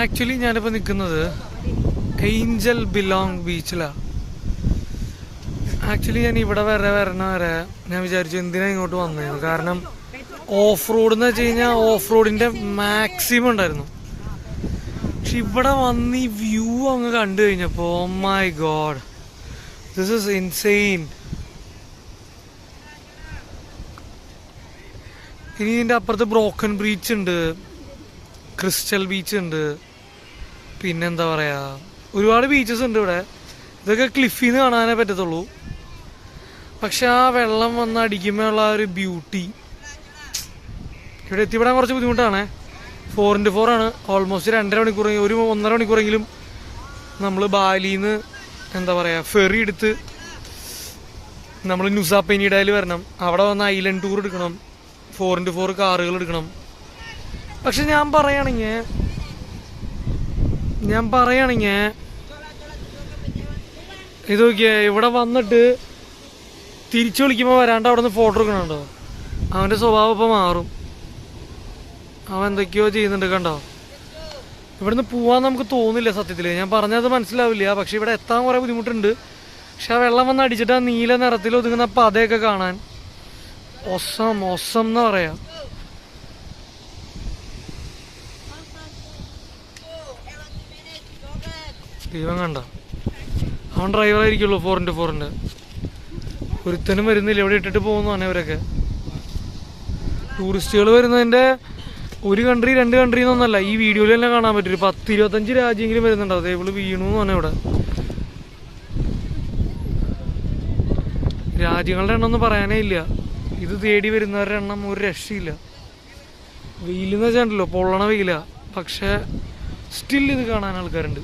Actually ഞാനിപ്പോൾ നിൽക്കുന്നത് Angel belong ബീച്ചിലാണ്. Actually ഞാൻ ഇവിടെ വരണ വരെ ഞാൻ വിചാരിച്ചു എന്തിനാണ് ഇങ്ങോട്ട് വന്നതെന്ന്. കാരണം ഓഫ് റോഡ് എന്ന് വെച്ച് കഴിഞ്ഞാൽ ഓഫ് റോഡിൻ്റെ മാക്സിമം ഉണ്ടായിരുന്നു. പക്ഷെ ഇവിടെ വന്ന് ഈ വ്യൂ അങ്ങ് കണ്ടു കഴിഞ്ഞപ്പോൾ oh my god, this is insane. ഇനി ഇതിൻ്റെ അപ്പുറത്ത് ബ്രോക്കൺ ബീച്ച് ഉണ്ട്, ക്രിസ്റ്റൽ ബീച്ച് ഉണ്ട്, പിന്നെന്താ പറയുക, ഒരുപാട് ബീച്ചസ് ഉണ്ട് ഇവിടെ. ഇതൊക്കെ ക്ലിഫിൽ നിന്ന് കാണാനേ പറ്റത്തുള്ളൂ. പക്ഷെ ആ വെള്ളം വന്ന് അടിക്കുമ്പോഴുള്ള ആ ഒരു ബ്യൂട്ടി, ഇവിടെ എത്തിപ്പെടാൻ കുറച്ച് ബുദ്ധിമുട്ടാണ്. 4x4 ആണ്. ഓൾമോസ്റ്റ് 2.5 മണിക്കൂർ, 1.5 മണിക്കൂറെങ്കിലും നമ്മൾ ബാലിയിൽ നിന്ന് എന്താ പറയുക ഫെറി എടുത്ത് നമ്മൾ നുസാ പെനിഡയിൽ വരണം. അവിടെ വന്ന് ഐലൻഡ് ടൂർ എടുക്കണം, 4x4 കാറുകൾ എടുക്കണം. പക്ഷെ ഞാൻ പറയുകയാണെങ്കിൽ ഇത് നോക്കിയേ, ഇവിടെ വന്നിട്ട് തിരിച്ചു വിളിക്കുമ്പോൾ വരാണ്ട് അവിടെ നിന്ന് ഫോട്ടോ എടുക്കണുണ്ടോ? അവൻ്റെ സ്വഭാവം ഇപ്പം മാറും. അവൻ എന്തൊക്കെയോ ചെയ്യുന്നുണ്ട്, കണ്ടോ? ഇവിടുന്ന് പോവാൻ നമുക്ക് തോന്നില്ല സത്യത്തിൽ. ഞാൻ പറഞ്ഞത് മനസ്സിലാവില്ല. പക്ഷെ ഇവിടെ എത്താൻ കുറേ ബുദ്ധിമുട്ടുണ്ട്. പക്ഷെ ആ വെള്ളം വന്ന് അടിച്ചിട്ട് ആ നീല നിറത്തിൽ ഒതുങ്ങുന്ന പതയൊക്കെ കാണാൻ ഒസം എന്ന് പറയാം. ദൈവം കണ്ട, അവൻ ഡ്രൈവറായിരിക്കുള്ളൂ 4x4. ഒരുത്തനും വരുന്നില്ല, ഇവിടെ ഇട്ടിട്ട് പോകുന്നു തന്നെ ഇവരൊക്കെ. ടൂറിസ്റ്റുകൾ വരുന്നതിൻ്റെ 1 കൺട്രി 2 കൺട്രി എന്നൊന്നല്ല, ഈ വീഡിയോയിൽ തന്നെ കാണാൻ പറ്റും. ഒരു 10-25 രാജ്യമെങ്കിലും വരുന്നുണ്ടാവും. അതേ ഇവള് വീണു എന്ന് പറഞ്ഞാൽ ഇവിടെ രാജ്യങ്ങളുടെ എണ്ണം ഒന്നും പറയാനേ ഇല്ല. ഇത് തേടി വരുന്നവരുടെ എണ്ണം ഒരു രക്ഷയില്ല. വെയിലെന്ന് വെച്ചാണ്ടല്ലോ, പൊള്ളണ വെയില. പക്ഷെ സ്റ്റിൽ ഇത് കാണാൻ ആൾക്കാരുണ്ട്.